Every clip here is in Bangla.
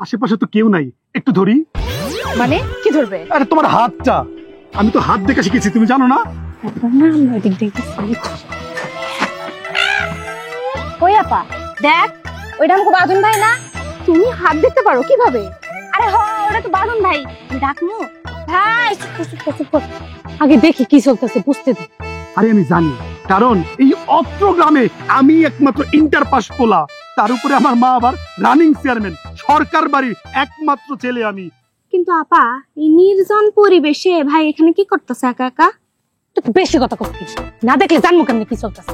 আশেপাশে তো কেউ নাই, একটু ধরি। মানে কি ধরবে? আরে তোমার হাতটা, আমি তো হাত দেখে শিখেছি, তুমি জানো না? ওই আপা দেখ, ওইটা আমাকে বাঁধন ভাই না? তুমি হাত দেখতে পারো কিভাবে? আরে হ, ওটা তো বাঁধন ভাই। ডাকমু ভাই, আগে দেখি কি চলতেছে, বুঝতে দে। আরে আমি জানি, কারণ এই অত্র গ্রামে আমি একমাত্র ইন্টার পাস পোলা, তার উপরে আমার মা আবার রানিং চেয়ারম্যান, সরকার বাড়ির একমাত্র ছেলে আমি। কিন্তু আপা, এই নির্জন পরিবেশে ভাই এখানে কি করতেছে একা একা? তুই বেশি কথা করছিস, না দেখলে জানবো কেমনি কি চলতেছে।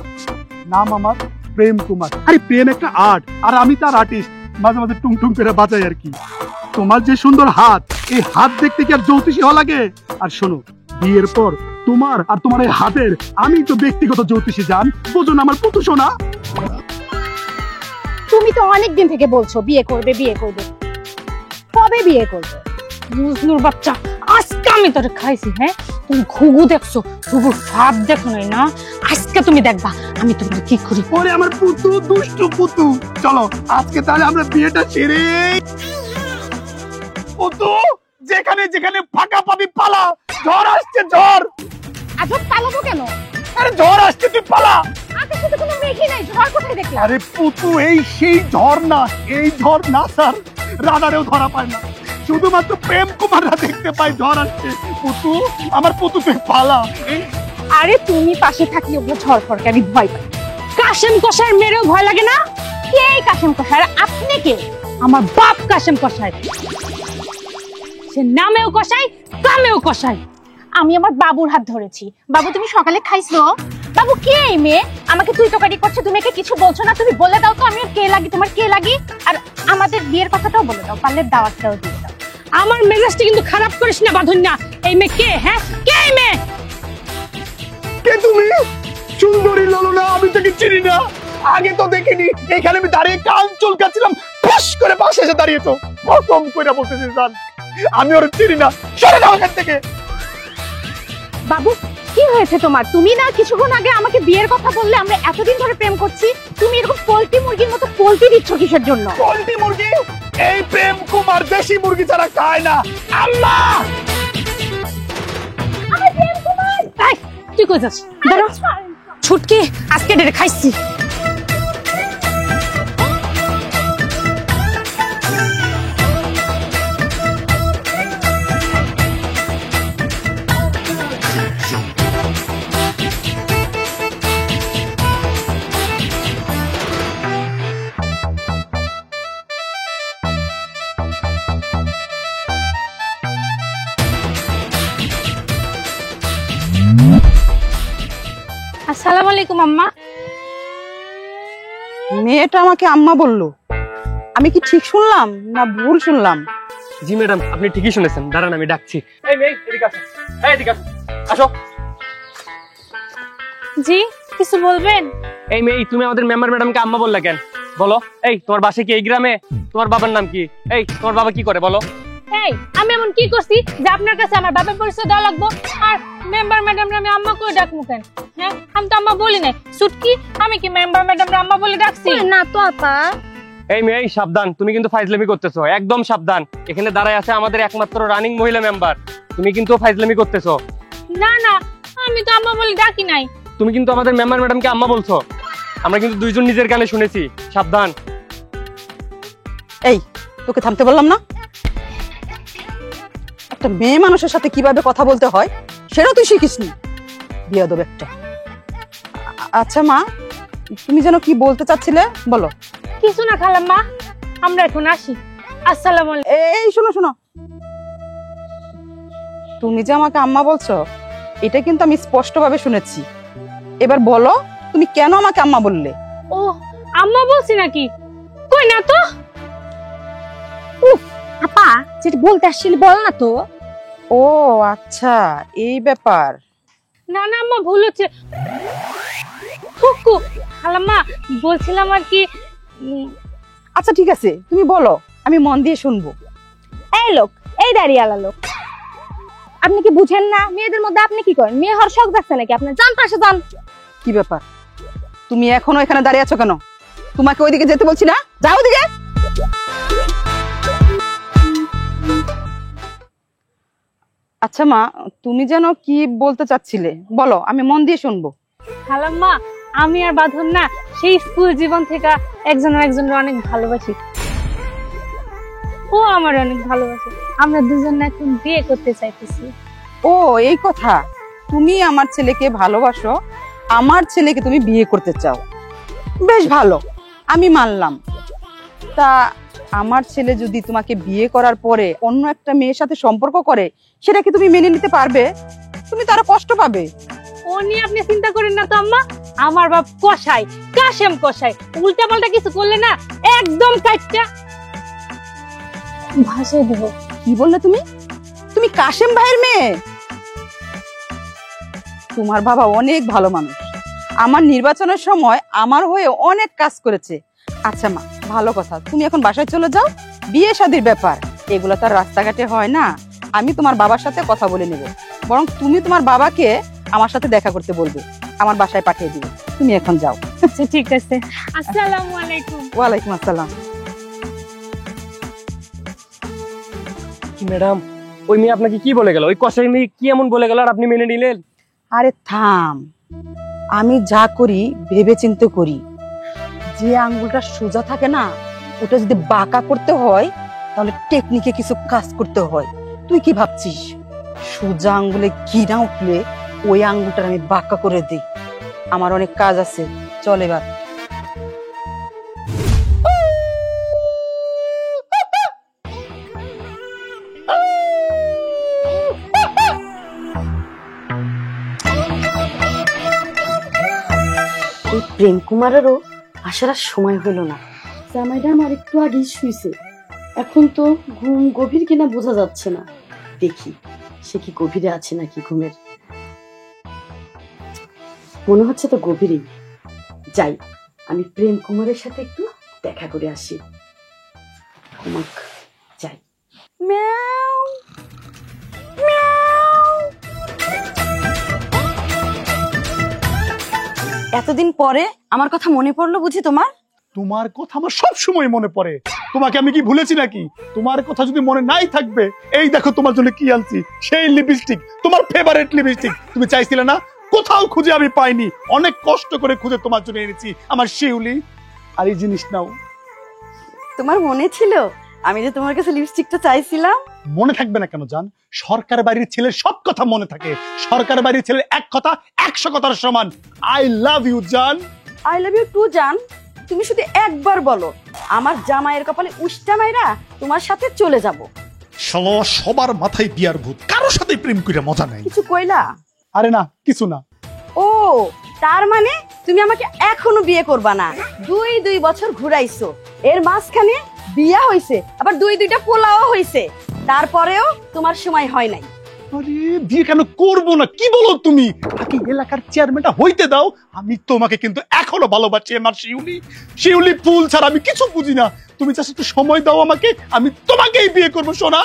নাম আমার প্রেম কুমার। আরে প্রেম একটা আর্ট, আর আমি তার আর্টিস্ট, মাঝে মাঝে টুং টুং করে বাজাই আর কি। তোমার যে সুন্দর হাত, এই হাত দেখতে কি আর জ্যোতিষী হওয়া লাগে? আর শোনো, বিয়ের পর তোমার আর তোমার এই হাতের আমি তো ব্যক্তিগত জ্যোতিষী, জান বোঝো না আমার পুতু সোনা? তুমি তো অনেকদিন থেকে বলছো বিয়ে করবে বিয়ে করবে, কবে বিয়ে করবে? মুজনুর বাচ্চা, আজকে আমি তোরে খাইছি। হ্যাঁ, তুমি ঘুঘু দেখছো, ঘুঘুর সাপ দেখো নাই না? আজকে তুমি দেখবা আমি তোমার কি করি। ওরে আমার পুতু, দুষ্টু পুতু, চলো আজকে তাহলে আমরা বিয়েটা সেরে। পুতু, যেখানে যেখানে ফাঁকা পাবি পালা, ঝড় আসছে ঝড়। আজব পালাবো কেন? আরে ঝড় আসছে, তুই পালা। আকাশে তো কোনো মেঘই নাই, ঝড় কোথায় দেখলাম? আরে পুতু, এই সেই ঝড় না, এই ঝড় না স্যার, রাডারেও ধরা পায় না, শুধুমাত্র প্রেম কুমাররা দেখতে পায় ঝড় আসছে। পুতু, আমার পুতু, তুই পালা। আরে তুমি পাশে থাকলে ওগুলো ঝড় ফড়কে আমি ভয় পাই। কাশেম কষার মেরেও ভয় লাগে না? কে কাশেম কষার? আপনি কে? আমার বাপ কাশেম কষায়, সে নামেও কষায়, কামেও কষায়। আমি আমার বাবুর হাত ধরেছি। বাবু, তুমি সকালে খাইছো? বাবু, কে এই মেয়ে? আমাকে তুই তোকারি করছে, তুমি একে কিছু বলছো না? তুমি বলে দাও তো আমি কে লাগি, তোমার কে লাগি? আর আমাদের বিয়ের কথাটাও বলে দাও, পারলে দাওয়াতটাও দিয়ে দাও। আমার মেজাজটা কিন্তু খারাপ করিস না বাঁধন না। এই মেয়ে কে? হ্যাঁ, কে এই মেয়ে? কে তুমি? সুন্দরী ললনা, আমি তোকে চিনি না, আগে তো দেখিনি। এখানে আমি দাঁড়িয়ে কান চুলকাচ্ছিলাম, ফস করে পাশে এসে দাঁড়িয়েছো। কসম কইরা বলতেছি জান, আমি ওর চিনি না, সরে যাও এখান থেকে। বাবু, কি হয়েছে তোমার? তুমি না কিছুক্ষণ আগে আমাকে বিয়ের কথা বললে, আমরা এতদিন ধরে প্রেম করছি, তুমি এরকম পোল্ট্রি মুরগির মতো পোল্ট্রি দিচ্ছ কিসের জন্য? পোল্ট্রি মুরগি? এই প্রেম কুমার দেশি মুরগি ছাড়া খায় না। আম্মা, আমার প্রেম কুমার! এই, তুই কই যাস? দাঁড়া, ছুটকি, আজকে ডেরে খাইছি। আসসালামু আলাইকুম আম্মা। মেয়েটা আমাকে আম্মা বললো, আমি কি ঠিক শুনলাম না ভুল শুনলাম? জি ম্যাডাম, আপনি ঠিকই শুনেছেন, দাঁড়ান আমি ডাকছি। এই মেয়ে, এদিকে আসো, এই এদিকে আসো, আসো। জি, কিছু বলবেন? এই মেয়ে, তুমি আমাদের মেম্বার ম্যাডামকে আম্মা বললে কেন? বলো। এই, তোমার বাসা কি এই গ্রামে? তোমার বাবার নাম কি? এই, তোমার বাবা কি করে বলো? এই, আমি এমন কি করছি যে আপনার কাছে আমার বাবার পরিচয় দেওয়া লাগবো? আর মেম্বার ম্যাডাম আমি আম্মা করে ডাকবো কেন? হ্যাঁ, আমি তো আম্মা বলি নাই। সুটকি, আমি কি মেম্বার ম্যাডাম আম্মা বলে ডাকছি? না তো আপা। এই মেয়ে, এই সাবধান, তুমি কিন্তু ফাইজলামি করতেছো, একদম সাবধান। এখানে দাঁড়ায় আছে আমাদের একমাত্র রানিং মহিলা মেম্বার, তুমি কিন্তু ফাইজলামি করতেছো। না না, আমি তো আম্মা বলে ডাকি নাই। তুমি কিন্তু আমাদের মেম্বার ম্যাডামকে আম্মা বলছো, আমরা কিন্তু দুইজন নিজের কানে শুনেছি, সাবধান। এই, তোকে থামতে বললাম না? একটা মেয়ে মানুষের সাথে কিভাবে কথা বলতে হয় সেটা তুই শিখিসনি, বিয়াদব একটা। আচ্ছা মা, তুমি যেন কি বলতে চাচ্ছিলে, বলো। কিছু না খালাম্মা, আমরা এখন আসি। আসসালামু আলাইকুম। এই শোনো শোনো, তুমি যে আমাকে আম্মা বলছো এটা কিন্তু আমি স্পষ্ট ভাবে শুনেছি। এবার বলো, তুমি কেন আমাকে আম্মা বললে? ও, আম্মা বলছি নাকি? কই না তো। উফ, আপা, যেটা বলতে আসছিলি বল না তো। ও আচ্ছা, এই ব্যাপার। না না আম্মা, ভুল হচ্ছে। ফুকু, খালাম্মা বলছিলাম আর কি। আচ্ছা ঠিক আছে, তুমি বলো, আমি মন দিয়ে শুনবো। এই লোক, এই দাঁড়িয়ালা লোক, আপনি কি বুঝেন না মেয়েদের মধ্যে আপনি কি করেন? মেয়ে হওয়ার শখ যাচ্ছে নাকি আপনার? যান পাশে যান। কি ব্যাপার, তুমি এখনো এখানে দাঁড়িয়ে আছো কেন? তোমাকে ওইদিকে যেতে বলছি না, যাও ওদিকে। আচ্ছা মা, তুমি যেন কি বলতে চাচ্ছিলে বলো, আমি মন দিয়ে শুনবো। খালাম্মা, আমি আর বাঁধন না সেই স্কুল জীবন থেকে একজনের অনেক ভালোবাসি, ও আমার অনেক ভালোবাসে। আমরা দুজন না এখন বিয়ে করতে চাইতেছি। ও এই কথা, তুমি আমার ছেলেকে ভালোবাসো, আমার ছেলেকে তুমি বিয়ে করতে চাও, বেশ ভালো, আমি মানলাম। তা আমার ছেলে যদি তোমাকে বিয়ে করার পরে অন্য একটা মেয়ের সাথে সম্পর্ক করে, সেটা কি তুমি মেনে নিতে পারবে? তুমি তো আরো কষ্ট পাবে। ও নিয়ে আপনি চিন্তা করেন না তো আম্মা, আমার বাপ কসাই, কাশেম কসাই, উল্টা পাল্টা কিছু করলে না একদম কাটটা ভাসিয়ে দেব। কি বললে তুমি? তুমি কাশেম ভাইয়ের মেয়ে? তোমার বাবা অনেক ভালো মানুষ, আমার নির্বাচনের সময় আমার হয়ে অনেক কাজ করেছে। আচ্ছা মা, ভালো কথা, তুমি এখন বাসায় চলে যাও, বিয়ে শাদীর ব্যাপার এগুলো তো আর রাস্তাঘাটে হয় না। আমি তোমার বাবার সাথে কথা বলে নেব, বরং তুমি তোমার বাবাকে আমার সাথে দেখা করতে বলবে, আমার বাসায় পাঠিয়ে দিবে। তুমি এখন যাও। আচ্ছা ঠিক আছে, আসসালামু আলাইকুম। ওয়ালাইকুম আসসালাম। কি ম্যাডাম, ওই মেয়ে আপনাকে কি বলে গেল? ওই কসাই মেয়ে কি এমন বলে গেল আর আপনি মেনে নিলেন? আরে থাম, আমি যা করি ভেবে চিন্তে করি। যে আঙ্গুলটা সোজা থাকে না, ওটা যদি বাঁকা করতে হয় তাহলে টেকনিকে কিছু কাজ করতে হয়। তুই কি ভাবছিস সোজা আঙ্গুলে ঘি না উঠলে ওই আঙ্গুলটা আমি বাঁকা করে দিই? আমার অনেক কাজ আছে, চল এবার। এই প্রেম কুমারেরও আসার আর সময় হলো না। জামাইটা আমার একটু আগেই শুইছে, এখন তো ঘুম গভীর কিনা বোঝা যাচ্ছে না। দেখি সে কি গভীরে আছে নাকি ঘুমের। মনে হচ্ছে তো গভীরেই। যাই, আমি প্রেম কুমারের সাথে একটু দেখা করে আসি। ঘুমাক, যাই। ম্যাও ম্যাও। এতদিন পরে আমার কথা মনে পড়লো বুঝি তোমার? তোমার কথা আমার সব সময় মনে পড়ে। তোমাকে আমি কি ভুলেছি নাকি? তোমার কথা যদি মনে নাই থাকবে, এই দেখো তোমার জন্য কি আনছি, সেই লিপস্টিক, তোমার ফেভারিট লিপস্টিক। তুমি চাইছিলে না, কোথাও খুঁজে আমি পাইনি, অনেক কষ্ট করে খুঁজে তোমার জন্য এনেছি, আমার শিউলি। আর এই জিনিস নাও। তোমার মনে ছিল আমি যে তোমার কাছে লিপস্টিকটা চাইছিলাম? মনে থাকবে না কেন জান? সরকার বাড়ির ছেলের সব কথা মনে থাকে। সরকার বাড়ির ছেলের এক কথা 100 কথার সমান। আই লাভ ইউ জান। আই লাভ ইউ টু জান। তুমি শুধু একবার বলো, আমার জামাইয়ের কপালে উষ্টা মাইরা তোমার সাথে চলে যাব। শালা সবার মাথায় বিয়ার ভূত, কারোর সাথে প্রেম করে মজা নাই। কিছু কইলা? আরে না, কিছু না। ও তার মানে তুমি আমাকে এখনো বিয়ে করবা না? 2 বছর ঘুরাইছো, এর মাঝখানে বিয়া হইছে, আবার 2টা পোলাও হইছে, তারপরেও তোমার সময় হয় নাই। আরে বিয়ে কেন করবো না, কি বলো তুমি? আগে এলাকার চেয়ারম্যানটা হইতে দাও। আমি তোমাকে কিন্তু এখনো ভালোবাসি আমার শিউলি। শিউলি ফুল ছাড়া আমি কিছু বুঝি না। তুমি জাস্ট একটু সময় দাও আমাকে, আমি তোমাকেই বিয়ে করবো সোনা।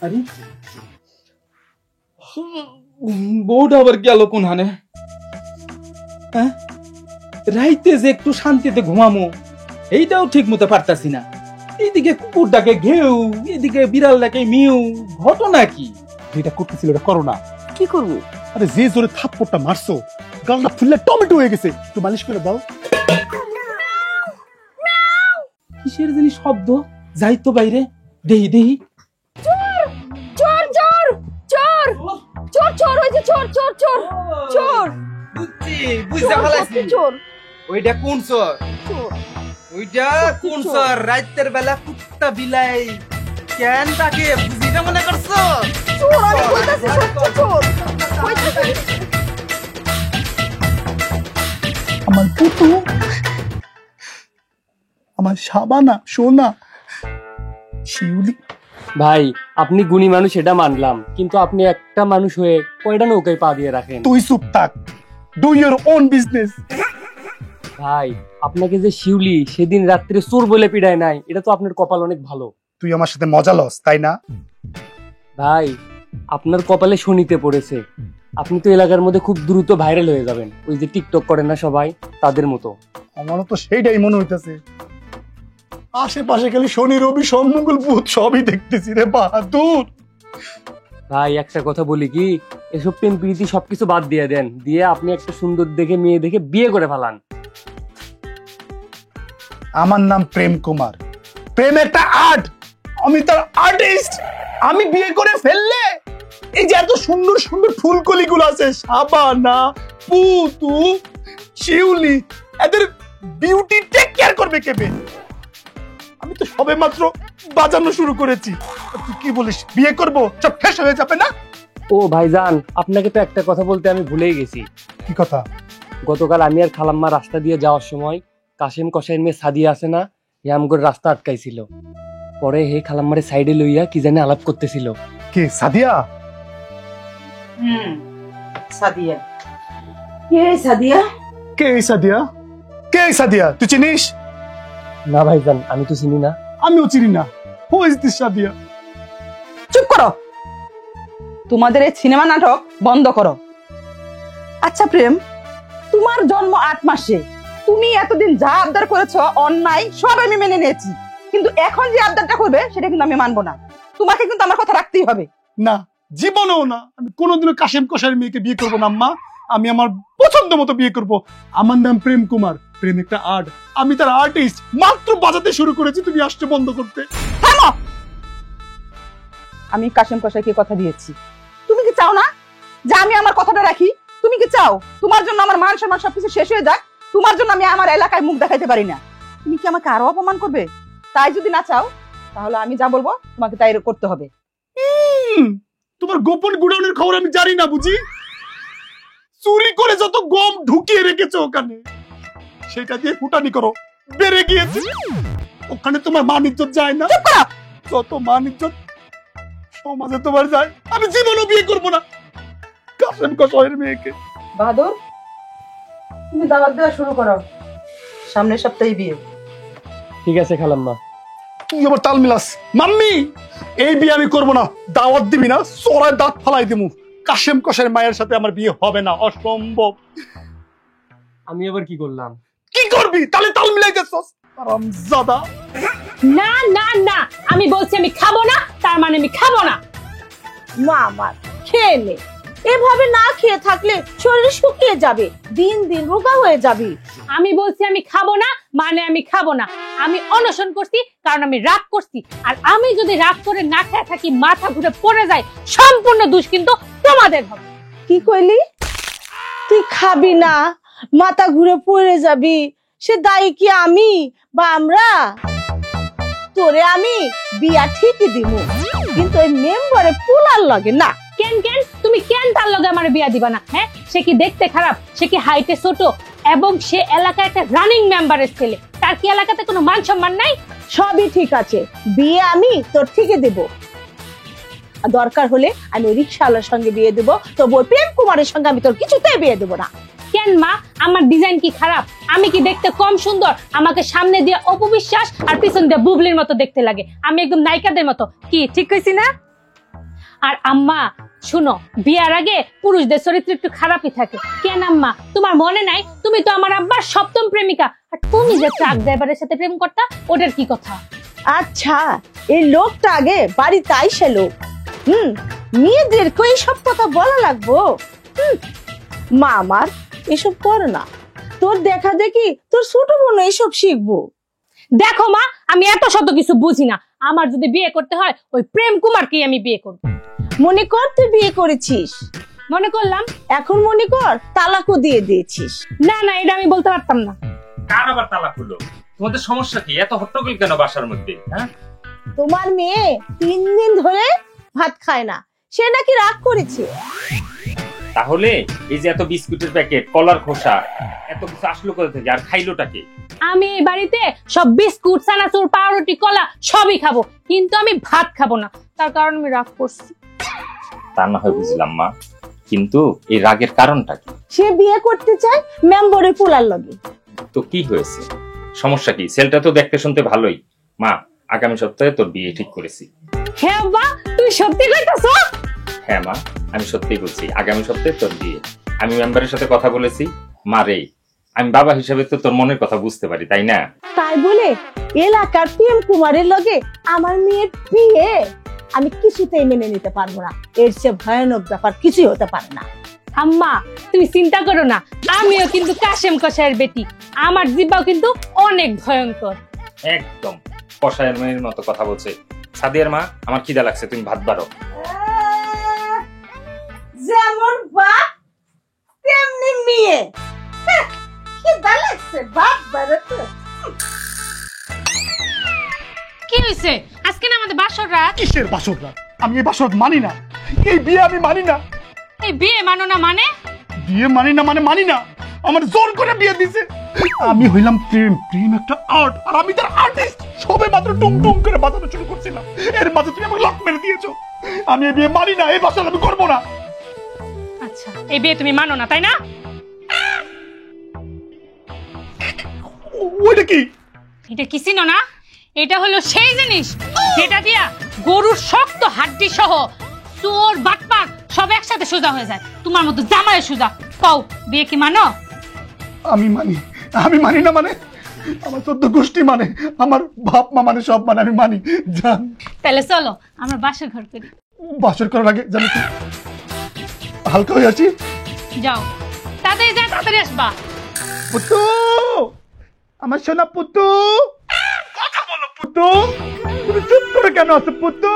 আরে বউটা আবার গেল কোন হানে? হ্যাঁ, রাইতে যে একটু শান্তিতে ঘুমামো এইটাও ঠিক মতো পারতাছি না। এইদিকে কুকুর ডাকে ঘেউ, এদিকে বিড়াল ডাকে মিউ, ঘটনা কি? যেটা করতেছিল ওটা করো না। কি করবো? আরে যে জোরে থাপ্পড়টা মারছো, গালটা ফুললে টমেটো হয়ে গেছে, একটু মালিশ করে দাও। কিসের জানি শব্দ, যাই তো বাইরে, দেহি দেহি। চোর চোর চোর চোর চোর হইছে, চোর চোর চোর চোর বুঝছি, বুঝতে পারছি। চোর ওইটা কোন চোর? চোর ওইটা কোন চোর? রাতের বেলা কুত্তা বিলাই কেন তাকে বুঝিটা মনে করছো? চোর, আমি কইতাছি সত্যি চোর কইতাছি। আমার পুতু, আমার সাবানা সোনা শিউলি। ভাই, আপনি গুণী মানুষ এটা মানলাম, কিন্তু আপনি একটা মানুষ হয়ে কয়টা নৌকায় পা দিয়ে রাখেন? তুই চুপ থাক, ডু ইওর ওন বিজনেস। ভাই, আপনাকে যে শিউলি সেদিন রাত্রে চোর বলে পিড়ায় নাই, এটা তো আপনার কপাল অনেক ভালো। তুই আমার সাথে মজা লস, তাই না? ভাই, আপনার কপালে শনিতে পড়েছে। আপনি তো এলাকার মধ্যে খুব দ্রুত ভাইরাল হয়ে যাবেন, ওই যে টিকটক করেন না সবাই, তাদের মতো। আমারও তো সেইটাই মনে হইতেছে। আশেপাশে খালি শনি রবি সোম মঙ্গল বুধ সবই দেখতেছি রে বাহাদুর। ভাই একটা কথা বলি কি, এসব প্রেম প্রীতি সবকিছু বাদ দিয়ে দেন, দিয়ে আপনি একটা সুন্দর দেখে মেয়ে দেখে বিয়ে করে ফেলান। আমার নাম প্রেম কুমার, প্রেম একটা আর্ট, আমি তার আর্টিস্ট। আমি বিয়ে করে ফেললে এই যে এত সুন্দর সুন্দর ফুলকলি গুলো আছে, সাবানা, পুতু, শিউলি, এদের বিউটি টেক কেয়ার করবে কেবে? আমি তো সবে মাত্র বাজানো শুরু করেছি, তুই কি বলিস বিয়ে করব? সব শেষ হয়ে যাবে না? ও ভাইজান, আপনাকে তো একটা কথা বলতে আমি ভুলেই গেছি। কি কথা? গতকাল আমি আর খালাম্মা রাস্তা দিয়ে যাওয়ার সময় কাশেম কসাইয়ের মেয়ে সাদিয়া আছে না, আমগর রাস্তা আটকাইছিল। পরে হে খালাম্মারে সাইডে লইয়া কি জানি আলাপ করতেছিল। কে সাদিয়া? সাদিয়া। কে সাদিয়া? কে এই সাদিয়া? কে এই সাদিয়া? তুই চিনিস? না ভাইজান, আমি তো চিনি না। আমিও চিনি না। Who is this Sadia? চুপ করো, তোমাদের এই সিনেমা নাটক বন্ধ করো। আচ্ছা প্রেম, তোমার জন্ম 8 মাসে, তুমি এতদিন যা আবদার করেছো অন্যায় সব আমি মেনে নিয়েছি, কিন্তু এখন যে আবদারটা করবে সেটা কিন্তু আমি মানবো না। তোমাকে কিন্তু আমার কথা রাখতেই হবে। না, জীবনেও না। আমি কোনোদিনও কাশেম কসাইয়ের মেয়েকে বিয়ে করবো না আম্মা। আমি আমার পছন্দ মতো বিয়ে করব। আমার নাম প্রেম কুমার, প্রেম একটা আর্ট, আমি তার আর্টিস্ট। মাত্র বাজাতে শুরু করেছি, তুমি আসতে বন্ধ করতে। থামো! আমি কাশেম কসাইকে কথা দিয়েছি। তুমি কি চাও না যে আমি আমার কথাটা রাখি? তুমি কি চাও তোমার জন্য আমার মান সম্মান সবকিছু শেষ হয়ে যাক? তোমার জন্য আমি আমার এলাকায় মুখ দেখাইতে পারি না? তুমি কি আমাকে আরো অপমান করবে? তাই যদি না চাও তাহলে আমি যা বলবো তোমাকে তাই করতে হবে। তোমার গোপন গুডাউনের খবর আমি জানি না বুঝি? চুরি করে যত গম ঢুকিয়ে রেখেছো ওখানে, সেটা দিয়ে ফুটানি করো, বেড়ে গিয়েছে। ওখানে তোমার মান ইজ্জত যায় না? যত মান ইজ্জত সমাজে তোমার যায়। আমি জীবনও বিয়ে করবো না কাশেম কসাইয়ের মেয়েকে। বাহাদুর, তুমি দাওয়াত দেওয়া শুরু করো, সামনের সপ্তাহে বিয়ে। ঠিক আছে খালাম্মা। তুই আবার তাল মিলাস? মাম্মি, এই বিয়ে আমি করবো না। দাওয়াত দিবি না, চড়ায় দাঁত ফালাই দিমু। কাশেম কসাইয়ের মায়ের সাথে আমার বিয়ে হবে না, অসম্ভব। আমি আবার কি করলাম? কি করবি? তাহলে তাল মিলাইতেছস হারামজাদা। না না না, আমি বলছি আমি খাবো না, তার মানে আমি খাবো না। মা আমার খেয়ে নে, এভাবে না খেয়ে থাকলে শরীর শুকিয়ে যাবে, দিন দিন রোগা হয়ে যাবি। আমি বলছি আমি খাবো না, মানে আমি খাবো না। আমি অনশন করছি কারণ আমি রাগ করছি, আর আমি যদি রাগ করে না খেয়ে থাকি, মাথা ঘুরে পড়ে যায়, সম্পূর্ণ দোষ কিন্তু তোমাদের হবে। কি কইলি? তুই খাবি না, মাথা ঘুরে পড়ে যাবি, সে দায়ী কি আমি বা আমরা? তোরে আমি বিয়া ঠিকই দিব, কিন্তু ওই মেম্বারে পোলার লাগে না। কেন কেন তুমি কেন তার লগে আমার বিয়া দিবা না? হ্যাঁ, সে কি দেখতে খারাপ? সে কি হাইটে ছোট? এবং সে এলাকায় একটা রানিং মেম্বারের ছেলে, তার কি এলাকাতে কোনো মান সম্মান নাই? সবই ঠিক আছে, বিয়ে আমি তোর ঠিকই দেব। আর দরকার হলে আমি রিক্সাওয়ালার সঙ্গে বিয়ে দেবো, তবু ওই প্রেম কুমারের সঙ্গে আমি তোর কিছুতেই বিয়ে দেবো না। কেন মা, আমার ডিজাইন কি খারাপ? আমি কি দেখতে কম সুন্দর? আমাকে সামনে দিয়ে অপবিশ্বাস আর পিছন দিয়ে বুবলির মতো দেখতে লাগে। আমি একদম নায়িকাদের মতো। কি ঠিক কইছি না? আর আম্মা শুনো, বিয়ার আগে পুরুষদের চরিত্র একটু খারাপই থাকে। কেন আম্মা, তোমার মনে নাই তুমি তো আমার আব্বার সপ্তম প্রেমিকা, আর তুমি যে ট্রাক ড্রাইভারের সাথে প্রেম করতা, ওটার কি কথা? আচ্ছা, এই লোকটা আগে বাড়িতে আইসে লোক, মেয়েদেরকে এইসব কথা বলা লাগবো? মা আমার এসব কর না, তোর দেখা দেখি তোর ছোট বোন এইসব শিখবো। দেখো মা, আমি এত শত কিছু বুঝি না। আমার যদি বিয়ে করতে হয়, ওই প্রেম কুমারকেই আমি বিয়ে করব। মনে কর তুই বিয়ে করেছিস, মনে করলাম। এখন মনে কর তালাকও দিয়ে দিয়েছিস। না না, এটা আমি বলতে পারতাম না। কার আবার তালাক হলো? তোমাদের সমস্যা কি? এত হট্টগোল কেন বাসার মধ্যে? হ্যাঁ, তোমার মেয়ে 3 দিন ধরে ভাত খায় না, সে নাকি রাগ করেছে। তাহলে এই যে এত বিস্কুটের প্যাকেট, কলার খোসা, এত কিছু আসলো কোথা থেকে? আর খাইলোটাকে? আমি এই বাড়িতে সব বিস্কুট, চানাচুর, পাউরুটি, কলা সবই খাবো, কিন্তু আমি ভাত খাবো না। তার কারণ আমি রাগ করছি। তা না হয় বুঝলাম মা, কিন্তু এই রাগের কারণটা কি? সে বিয়ে করতে চায় মেম্বরে পোলার লগে। তো কি হয়েছে? সমস্যা কি? ছেলেটা তো দেখতে শুনতে ভালোই। মা, আগামী সপ্তাহে তোর বিয়ে ঠিক করেছি। হ্যাঁ বা, তুই সত্যি কইতাছ? হ্যাঁ মা, আমি সত্যিই বলছি, আগামী সপ্তাহে তোর বিয়ে। আমি মেম্বারের সাথে কথা বলেছি। মা রে, আমি বাবা হিসেবে তো তোর মনের কথা বুঝতে পারি, তাই না? তাই বলে এলাকার প্রেম কুমারের লগে আমার মেয়ের বিয়ে আমি কিছুতেই মেনে নিতে পারবো না। এর চেয়ে ভয়ানক ব্যাপার কিছুই হতে পারে না। আম্মা তুমি চিন্তা করো না, আমিও কিন্তু কাশেম কসাইয়ের বেটি, আমার জিব্বাও কিন্তু অনেক ভয়ঙ্কর। একদম কষায়ের মেয়ের মতো কথা বলছে। সাদিয়ার মা, আমার খিদা লাগছে, তুমি ভাত বাড়ো। যেমন বাপ তেমনি মেয়ে। খিদা লাগছে, বাপ বাড়াতে। কি হয়েছে? আজকে না আমাদের বাসর রাত। কিসের বাসর রাত? আমি এই বাসর মানি না, এই বিয়ে আমি মানি না। এই বিয়ে মানো না মানে? বিয়ে মানি না মানে মানি না, আমার জোর করে বিয়ে দিছে। আমি হইলাম প্রেম, প্রেম একটা আর্ট, আর আমি তার আর্টিস্ট। সবে মাত্র টুং টুং করে বাজানো শুরু করছিলাম, এর মাঝে তুমি আমাকে লক মেরে দিয়েছো। আমি এই বিয়ে মানি না, এই বাসর আমি করবো না। আচ্ছা, এই বিয়ে তুমি মানো না তাই না? ওইটা কি? এটা কি চিনো না? এটা হলো সেই জিনিস যেটা দিয়া গরুর শক্ত হাড্ডি সহ চোর বাটপার সব একসাথে সোজা হয়ে যায়। তোমার মতো জামাই সোজা। কও, বিয়ে কি মানো? আমি মানি। আমি মানি না মানে? আমার 14 গোষ্ঠী মানে, আমার বাপ মা মানে, সব মানে আমি মানি। জান, তাহলে চলো আমরা বাসর ঘর করি। বাসর করার আগে জানি তো হালকা হয়ে আছি। যাও, তাড়াতাড়ি যা, তাড়াতাড়ি আসবা। পুতু, আমার সোনা পুতু, কথা বলো পুতু। তুমি চুপ করে কেন আছো পুতু?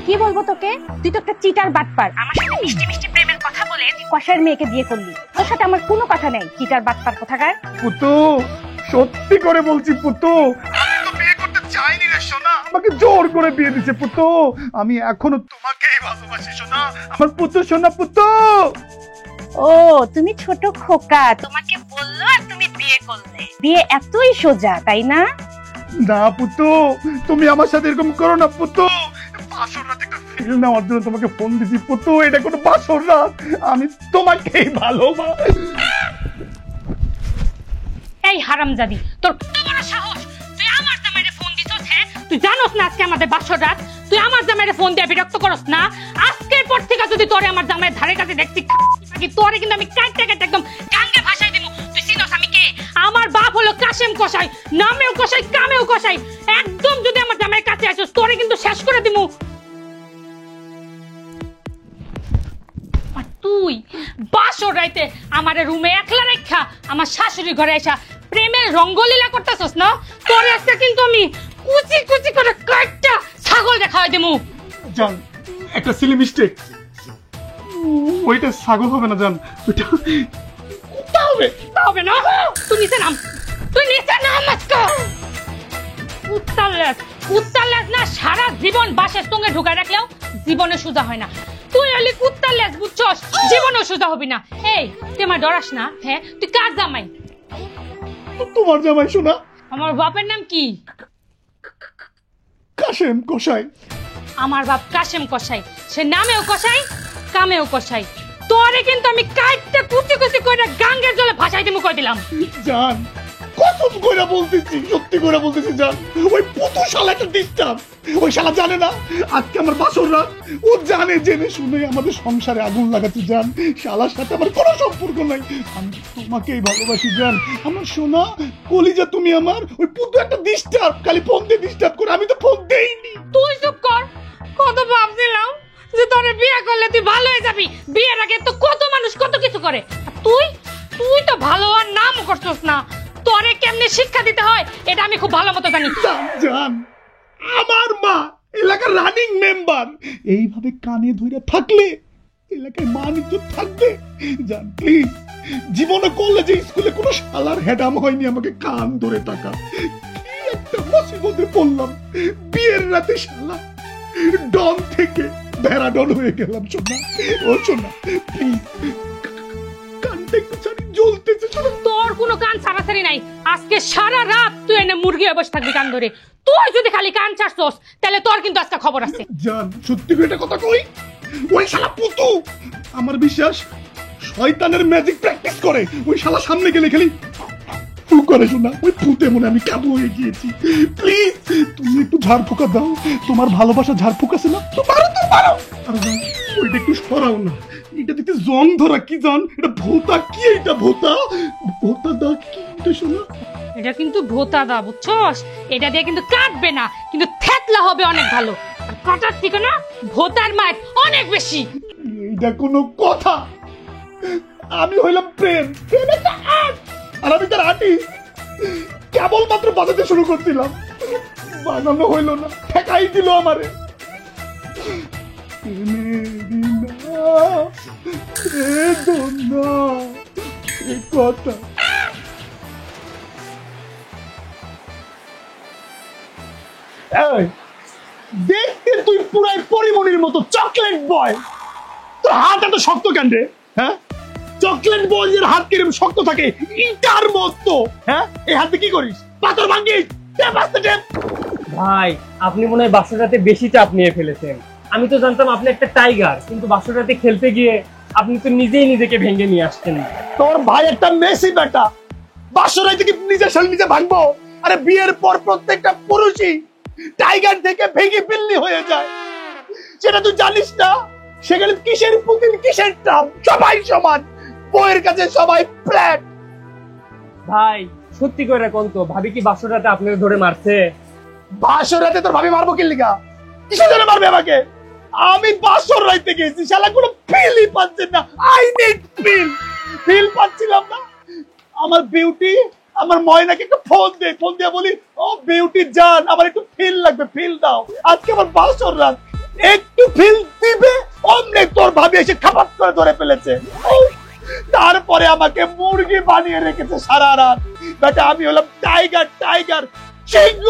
কি বলবো তোকে? তুই তো একটা চিটার বাটপার। আমার সাথে মিষ্টি মিষ্টি প্রেমের কথা বলে তুই কষায়ের মেয়েকে বিয়ে করলি। তোর সাথে আমার কোনো কথা নেই, চিটার বাটপার কোথাকার। পুতু, সত্যি করে বলছি পুতু, আমি তো বিয়ে করতে চাইনি রে সোনা, আমাকে জোর করে বিয়ে দিছে পুতু। আমি এখনো তোমাকেই ভালোবাসি সোনা, আমার পুতু, সোনা পুতু। ও, তুমি ছোট খোকা, তোমাকে বললো আর তুমি বিয়ে করলে। বিয়ে এতই সোজা, তাই না? না পুতু, তুমি আমার সাথে এরকম করো না পুতু। বাসর রাত একটা ফিল নেওয়ার জন্য তোমাকে ফোন দিছি পুতু, এটা কোনো বাসর রাত, আমি তোমাকেই ভালোবাসি। এই হারামজাদি, তোর কত বড় সাহস! তুই আমার জামাইরে ফোন দিছস? হ্যাঁ, তুই জানোস না আজকে আমাদের বাসর রাত? তুই আমার জামাইরে ফোন দিয়ে বিরক্ত করস না? আজকের পর থেকে যদি তোরে আমার জামাইয়ের ধারে কাছে দেখছি, তোরে কিন্তু আমি কাটতে কাটতে একদম গাঙ্গে ভাষায় দিব। তুই চিনোস আমি কে? আমার বাপ হলো কাশেম কসাই, নামেও কসাই, কামেও কসাই। একদম যদি আমার জামাইয়ের কাছে আসিস, তোরে কিন্তু শেষ করে দিমু। আর তুই বাসর রাইতে আমার রুমে একলা রেখা আমার শাশুড়ি ঘরে আসা প্রেমের রঙ্গলীলা করতেছস না? তোর আজকে কিন্তু আমি কুচি কুচি করে কাটটা ছাগল দেখাই দেবো। জান, একটা সিলি মিস্টেক, ওইটা ছাগল হবে না জান, ওইটা কুত্তা হবে। হবে না? তুই নিচে নাম, তুই নিচে নাম আজকে। কুত্তার লেজ না সারা জীবন বাসের সঙ্গে ঢুকায় রাখলেও জীবনে সোজা হয় না। তুই হলি কুত্তার লেজ, বুঝছস? জীবনেও সোজা হবি না। এই, তুই আমার ডরাস না? হ্যাঁ, তুই কার জামাই? তোমার জামাই শোনা। আমার বাপের নাম কি? কাশেম কসাই। আমার বাপ কাশেম কসাই, সে নামেও কসাই, কামেও কসাই। তোরে কিন্তু আমি কাইটটা কুচি কুচি করে গাঙ্গের জলে ভাসাই দিমু কই দিলাম। জান, কসম করে বলতেছি, সত্যি করে বলতেছি জান, ওই পুতু শালা একটা ডিস্টার্ব। ওই শালা জানে না আজকে আমার বাসর রাত। ও জানে, জেনে শুনে আমাদের সংসারে আগুন লাগাতে জান। শালার সাথে আমার কোনো সম্পর্ক নাই, আমি তোমাকেই ভালোবাসি জান। আমার সোনা কলিজা তুমি আমার। ওই পুতু একটা ডিস্টার্ব, খালি ফোন দিয়ে ডিস্টার্ব করে, আমি তো ফোন দেইনি। তুই চুপ কর। কত ভাবছিলাম যে তোরে বিয়ে করলে তুই ভালো হয়ে যাবি। বিয়ের আগে তো কত মানুষ কত কিছু করে, আর তুই তো ভালো আর নাম করছস না। তোরে কেমনে শিক্ষা দিতে হয় এটা আমি খুব ভালো মতো জানি। জান, আমার মা এলাকার রানিং মেম্বার, এইভাবে কানে ধরে থাকলে এলাকায় মান ইজ্জত থাকবে? জান প্লিজ, জীবনে কলেজে স্কুলে কোনো শালার হেডাম হয়নি আমাকে কান ধরে টাকা। কি একটা মুসিবতে পড়লাম, বিয়ের রাতে শালা ডন থেকে ভেড়া ডন হয়ে গেলাম। শোনা, ও শোনা প্লিজ, কানটা একটু ছাড়ি, জ্বলতেছে শোনা। তোর কোনো কান ছাড়াছাড়ি নাই। আজকে সারা রাত তুই এনে মুরগি হয়ে বসে থাকবি কান ধরে। তুই যদি খালি কান ছাড়ছস তাহলে তোর কিন্তু আজকে খবর আছে। জান, সত্যি করে একটা কথা কই, ওই শালা পুতু আমার বিশ্বাস শয়তানের ম্যাজিক প্র্যাকটিস করে। ওই শালা সামনে গেলে খালি ফু করে শোনা, ওই ফুটে মনে আমি কাবু হয়ে গিয়েছি। প্লিজ তুমি একটু ঝাড় ফুঁকা দাও, তোমার ভালোবাসা ঝাড় ফুঁকাছে না তো, মারো তো। ওইটা একটু সরাও না, এটা দেখতে জং ধরা কি জান, এটা ভোতা কি, এটা ভোতা ভোতা দা কি এটা শোনা। এটা কিন্তু ভোতা দা, বুঝছস? এটা দিয়ে কিন্তু কাটবে না, কিন্তু থেতলা হবে অনেক ভালো। আর কাটার থেকে না ভোতার মায়ের অনেক বেশি। এইটা কোনো কথা? আমি হইলাম প্রেম, প্রেম একটা আর্ট, আর আমি তার আর্টিস্ট। কেবলমাত্র বাজাতে শুরু করছিলাম, বানানো হইল না, ঠেকাই দিল আমারে। কথা দেখতে তুই পুরাই পরিমণির মতো চকলেট বয়, তোর হাত এত শক্ত কেন রে? হ্যাঁ, চকলেট বয়ের হাত কিরকম শক্ত থাকে, ইটার মতো। হ্যাঁ, এই হাতে কি করিস? পাথর ভাঙিস? ভাই আপনি মনে হয় বাসরাতে বেশি চাপ নিয়ে ফেলেছেন। আমি তো জানতাম আপনি একটা টাইগার, কিন্তু বাসরাতে খেলতে গিয়ে আপনি তো নিজেই নিজেকে ভেঙে নিয়ে আসছেন। তোর ভাই একটা মেসি বেটা, বাসরাই থেকে নিজের শরীর নিজে ভাঙবো? আরে বিয়ের পর প্রত্যেকটা পুরুষই টাইগার থেকে ভেঙে ফেললি হয়ে যায়, সেটা তুই জানিস না? সেখানে কিসের পুতিন কিসের ট্রাম, সবাই সমান, বইয়ের কাছে সবাই ফ্ল্যাট। ভাই সত্যি করে কোন তো ভাবি কি বাসরাতে আপনাকে ধরে মারছে? বাসরাতে তোর ভাবি মারবো কি লিগা? কিসের জন্য মারবে আমাকে? আমি বাসর রাইতে গেছি, শালা কোনো ফিলই পাচ্ছেন না। আই নিড ফিল পাচ্ছিলাম না। আমার বিউটি, আমার ময়নাকে একটু ফোন দিয়ে বলি, ও বিউটি জান, আমার একটু ফিল লাগবে, ফিল দাও। আজকে আমার বাসর রাত, একটু ফিল দিবে, অমনে তোর ভাবি এসে খাপাত করে ধরে ফেলেছে। তারপরে আমাকে মুরগি বানিয়ে রেখেছে সারা রাত। বেটা আমি হলাম টাইগার, টাইগার সিংহ।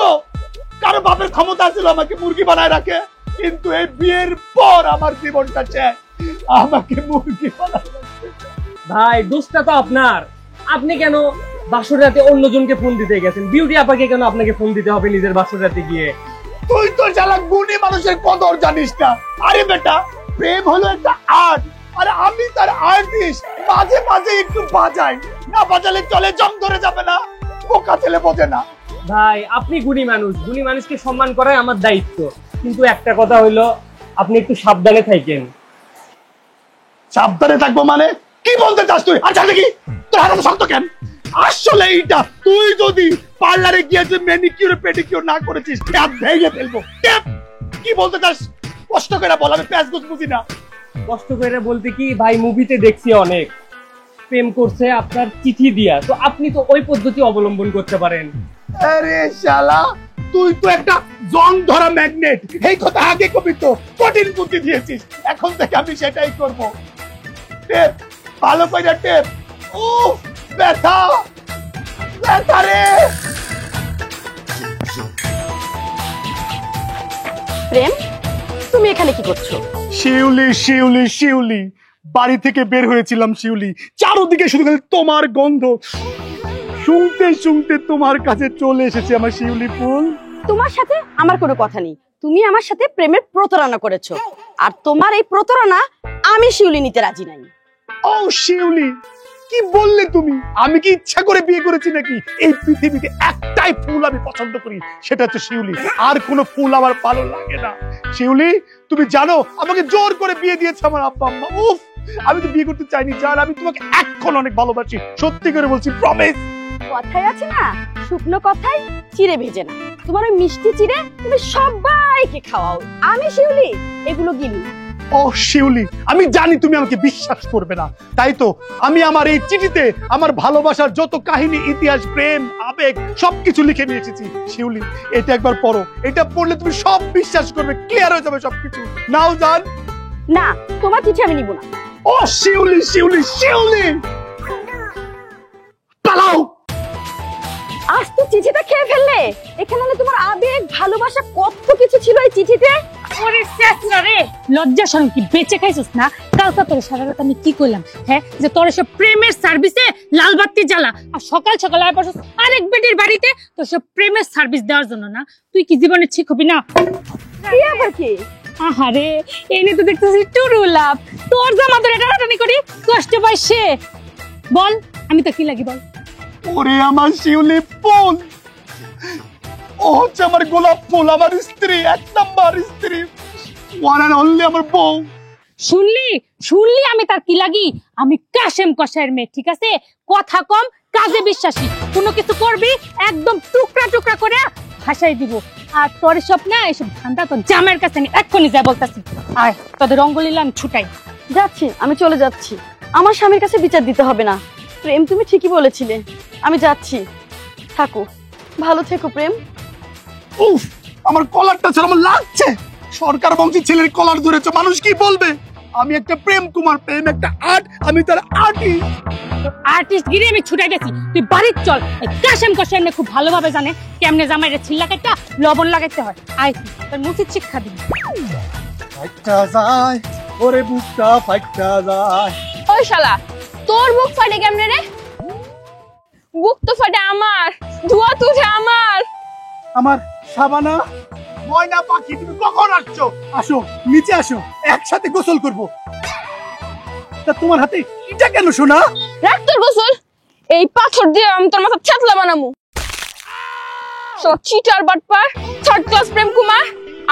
কারো বাপের ক্ষমতা ছিল আমাকে মুরগি বানায় রাখে, কিন্তু এই বিয়ের পর আমার জীবনটা শেষ, আমাকে মুরগি বানায় রাখে। ভাই দোষটা তো আপনার। আপনি কেন বাসরাতে অন্যজনকে ফোন দিতে গেছেন? বিউটি আপাকে কেন আপনাকে ফোন দিতে হবে নিজের বাসরাতে গিয়ে? তুই তো শালা গুণী মানুষের কদর জানিস না। আরে বেটা, প্রেম হলো একটা আর্ট, আর আমি তার আর্টিস্ট। মাঝে মাঝে একটু বাজাই, না বাজালে চলে, জং ধরে যাবে না। বোকা ছেলে বোঝে না। ভাই আপনি গুণী মানুষ, গুণী মানুষকে সম্মান করাই আমার দায়িত্ব, কিন্তু একটা কথা হইলো আপনি একটু সাবধানে থাকেন। সাবধানে থাকবো মানে কি বলতে চাস তুই? আচ্ছা দেখি তোর হাতে শক্ত কেন? আসলে এইটা তুই যদি পার্লারে গিয়ে যে ম্যানিকিউর পেডিকিউর না করেছিস, হাত ভেঙে ফেলবো। কি বলতে চাস কষ্ট করে বল, আমি প্যাচ গোছ বুঝি না। কষ্ট করে বলতে কি ভাই, মুভিতে দেখছি অনেক প্রেম করছে আপনার চিঠি দিয়া, তো আপনি তো ওই পদ্ধতি অবলম্বন করতে পারেন। আরে শালা, তুই তো একটা জং ধরা ম্যাগনেট। এই কথা আগে কবি তো কঠিন বুদ্ধি দিয়েছিস, এখন থেকে আমি সেটাই করব। টেপ ভালো করে টেপ। ও ব্যথা, ব্যথা রে। প্রেম, তুমি এখানে কি করছো? শিউলি শিউলি শিউলি, বাড়ি থেকে বের হয়েছিলাম শিউলি, চারদিকে শুধু খালি তোমার গন্ধ। শুনতে শুনতে তোমার কাছে চলে এসেছে আমার শিউলি ফুল। তোমার সাথে আমার কোনো কথা নেই। তুমি আমার সাথে প্রেমের প্রতারণা করেছো, আর তোমার এই প্রতারণা আমি শিউলি নিতে রাজি নাই। ও শিউলি, কি বললে তুমি? আমি কি ইচ্ছা করে বিয়ে করেছি নাকি? এই পৃথিবীতে একটাই ফুল আমি পছন্দ করি, সেটা হচ্ছে শিউলি। আর কোনো ফুল আমার ভালো লাগে না। শিউলি, তুমি জানো আমাকে জোর করে বিয়ে দিয়েছে আমার আব্বা আম্মা। উফ, আমি তো বিয়ে করতে চাইনি জান, আমি তোমাকে এখন অনেক ভালোবাসি, সত্যি করে বলছি, প্রমিস। কথাই আছে না, শুকনো কথাই চিড়ে ভেজে না। তোমার ওই মিষ্টি চিড়ে তুমি সবাইকে খাওয়াও, আমি শিউলি এগুলো গিলি। ও শিউলি, আমি জানি তুমি আমাকে বিশ্বাস করবে না, তাই তো আমি আমার এই চিঠিতে আমার ভালোবাসার যত কাহিনী, ইতিহাস, প্রেম, আবেগ সবকিছু লিখে নিয়ে এসেছি। শিউলি, এটা একবার পড়ো, এটা পড়লে তুমি সব বিশ্বাস করবে, ক্লিয়ার হয়ে যাবে সবকিছু। নাও জান। না, তোমার চিঠি আমি নিব না। ও শিউলি শিউলি শিউলি, পালাও। আজ তো চিঠিটা খেয়ে ফেললে। এখানে হলে তোমার আবেগ, ভালোবাসা কত কিছু ছিল এই চিঠিতে। ওরে শেষরা রে, লজ্জা শরম কি বেঁচে খাইছিস না? কালকা তোর সারা রাত আমি কি কইলাম, হ্যাঁ, যে তোর সব প্রেমের সার্ভিসে লাল বাতি জ্বালা, আর সকাল সকাল আয় পড়ছিস আরেক বেটির বাড়িতে তোর সব প্রেমের সার্ভিস দেওয়ার জন্য না? তুই কি জীবনে ঠিক হবি না? কি আবার কি? আহারে, এনে তো দেখতেছি টুরু লাভ। তোর জামা ধরে টানাটানি করি, কষ্ট পাই সে। বল, আমি তো কি লাগি বল? ওরে আমার শিউলি ফুল, ও হচ্ছে আমার গোলাপ ফুল, আমার স্ত্রী, এক নাম্বার স্ত্রী। ওয়ান এন্ড অনলি আমার বউ। শুনলি আমি তার কি লাগি? আমি কাশেম কসাইয়ের মেয়ে, ঠিক আছে? কথা কম, কাজে বিশ্বাসী। কোনো কিছু করবি একদম টুকরা টুকরা করে ভাসাই দিব। আর তোর সব না এসব ধান্দা তো জামাইয়ের কাছে নেই, এক্ষুনি যা বলতাছি। আয় তোদের রঙ্গলীলা আমি ছুটাই। যাচ্ছি, আমি চলে যাচ্ছি। আমার স্বামীর কাছে বিচার দিতে হবে না। প্রেম, তুমি ঠিকই বলেছিলে, আমি যাচ্ছি। থাকো, ভালো থেকো প্রেম। উফ, আমার কলারটা ছাড়া আমার লাগছে। সরকার বংশী ছেলের কলার ধরেছে, মানুষ কি বলবে? আমি একটা প্রেম কুমার, প্রেম একটা আর্ট, আমি তার আর্টিস্ট। আর্টিস্ট গিরি আমি ছুটাই গেছি, তুই বাড়ির চল। এই কাশেম কসাই খুব ভালোভাবে জানে কেমনে জামাইরে ছিল্লা কাটা লবণ লাগাইতে হয়। আয় তোর মুখে শিক্ষা দিবি। ফাইটটা যায় ওরে বুকটা ফাইটটা যায়। ওই শালা, তোর বুক ফাটে কেমনে রে? বুক তো ফাটে আমার, ধোয়া তুঝে আমার। আমার সাবানা, ময়না পাখি, তুমি কখন আসছো? আসো, নিচে আসো, একসাথে গোসল করব। তা তোমার হাতে এটা কেন সোনা? রাখ তোর গোসল, এই পাথর দিয়ে আমি তোর মাথা ছাতলা বানামু। সব চিটার বাটপার, থার্ড ক্লাস প্রেম কুমার।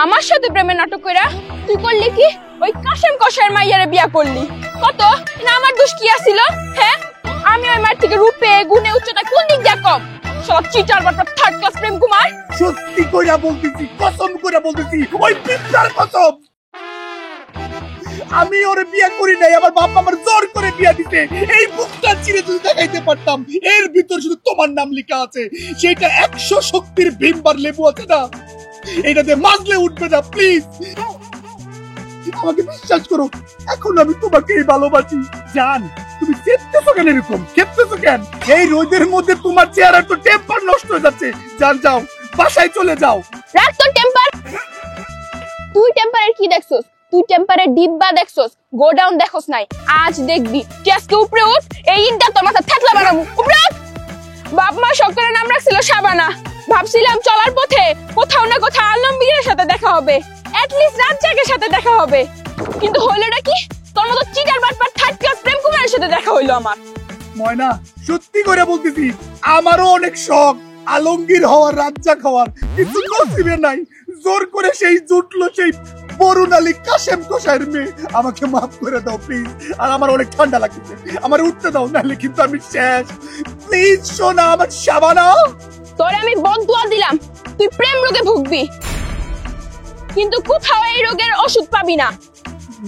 আমার সাথে প্রেমের নাটক কইরা তুই করলি কি? ওই কাশেম কসাইয়ের মাইয়ারে বিয়া করলি। কত না আমার দোষ কি আছিল? হ্যাঁ, আমি ওই মার থেকে রূপে গুণে উচ্চতা কোন দিক দিয়ে কম? সব চিটার বাটপার, থার্ড ক্লাস প্রেম কুমার। সত্যি কইরা বলতেছি, কসম কইরা বলতেছি, ওই পিতার কসম। আমি ওরে বিয়ে করি নাই, আমার বাপ আমার জোর করে বিয়ে দিতে। এই বুকটা চিরে যদি দেখাইতে পারতাম, এর ভিতর শুধু তোমার নাম লেখা আছে। সেটা 100 শক্তির ভীমবার লেবু আছে না, এটা দিয়ে মাজলে উঠবে না। প্লিজ আমাকে বিশ্বাস করো, এখন আমি তোমাকেই ভালোবাসি। জান, তুমি চেপতেছো কেন এরকম? চেপতেছো কেন? এই রোদের মধ্যে তোমার চেহারা তো টেম্পার নষ্ট হয়ে যাচ্ছে। জান, যাও, বাসায় চলে যাও। রাখ তোর টেম্পার। তুই টেম্পারের কি দেখছস? তুই টেম্পারের ডিব্বা দেখছস, গোডাউন দেখছস নাই। আজ দেখবি কেসকে উপরে উঠ, এই ইটটা তোর মাথা থাকলা বানাবো। উপরে উঠ। বাপ মা সকলের নাম রাখছিল সাবানা। ভাবছিলাম চলার পথে কোথাও না কোথাও আলমগীরের সাথে দেখা হবে, অ্যাটলিস্ট রাজ্জাকের সাথে দেখা হবে। কিন্তু হইলোটা কি? তোর মতো চিটার বাটপার থার্ড ক্লাস প্রেম কুমারের সাথে দেখা হইলো আমার। ময়না, সত্যি করে বলতেছি, আমারও অনেক শখ আলমগীর হওয়ার, রাজ্জাক হওয়ার, কিন্তু নসিবে নাই। জোর করে সেই জুটলো সেই বরুণ আলী কাশেম কসাইয়ের মেয়ে। আমাকে মাফ করে দাও প্লিজ। আর আমার অনেক ঠান্ডা লাগছে, আমার উঠতে দাও, নাহলে কিন্তু আমি শেষ। প্লিজ সোনা, আমার সাবানা। তোরে আমি বদদুয়া দিলাম, তুই প্রেম রোগে ভুগবি, কিন্তু কোথাও এই রোগের ওষুধ পাবি না।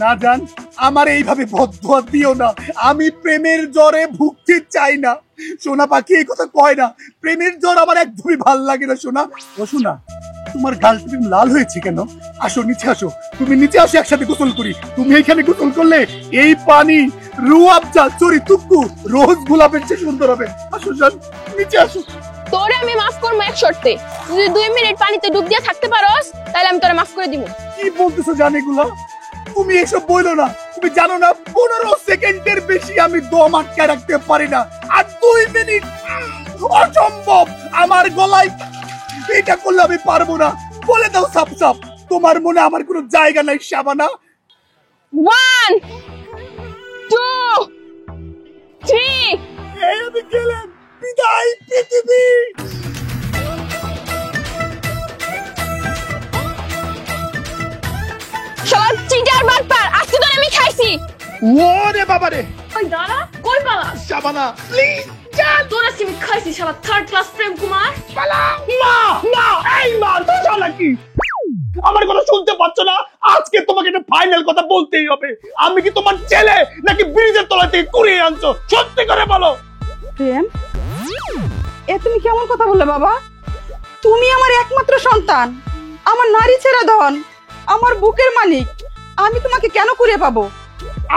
না জান, আমার এইভাবে বদদুয়া দিও না। আমি প্রেমের জ্বরে ভুগতে চাই না। সোনা পাখি এই কথা কয় না, প্রেমের জ্বর আমার একদমই ভাল লাগে না। সোনা, ও সোনা, তোমার গালটা লাল হয়েছে কেন? আসো, নিচে আসো, তুমি নিচে আসো, একসাথে গোসল করি। তুমি এইখানে গোসল করলে এই পানি রুয়াবজা, চরি তুক্কু, রোজ গোলাপের চেয়ে সুন্দর হবে। আসো জান, নিচে আসো। তোরে আমি মাফ করবো এক শর্তে, যদি 2 মিনিট পানিতে ডুব দিয়ে থাকতে পারোস তাহলে আমি তোরে মাফ করে দিব। কি বলতেছো জান এগুলা? তুমি এসব বইলো না। তুমি জানো না 15 সেকেন্ডের বেশি আমি দম আটকায় রাখতে পারি না। আর 2 মিনিট অসম্ভব। আমার গলায় এটা করলে আমি পারবো না। বলে দাও সাপ সাপ, তোমার মনে আমার কোনো জায়গা নাই সাবানা? 1 2 3। এই আমি গেলাম, বিদায় পৃথিবী। শালা চিটার বাটপার, আজকে তোরে আমি খাইছি। ওরে বাবা রে, ওই দাঁড়া, কই পালা? সাবানা প্লিজ। তোর আজকে আমি খাইছি শালা থার্ড ক্লাস প্রেম কুমার। পালাও। মা, মা, এই মা, তো শালা কি আমার কথা শুনতে পাচ্ছ না? আজকে তোমাকে একটা ফাইনাল কথা বলতেই হবে। আমি কি তোমার ছেলে নাকি ব্রিজের তলা থেকে কুড়িয়ে আনছো? সত্যি করে বলো। প্রেম, এ তুমি কেমন কথা বললে বাবা? তুমি আমার একমাত্র সন্তান, আমার নারী ছেড়ে ধন, আমার বুকের মালিক। আমি তোমাকে কেন কুড়িয়ে পাবো?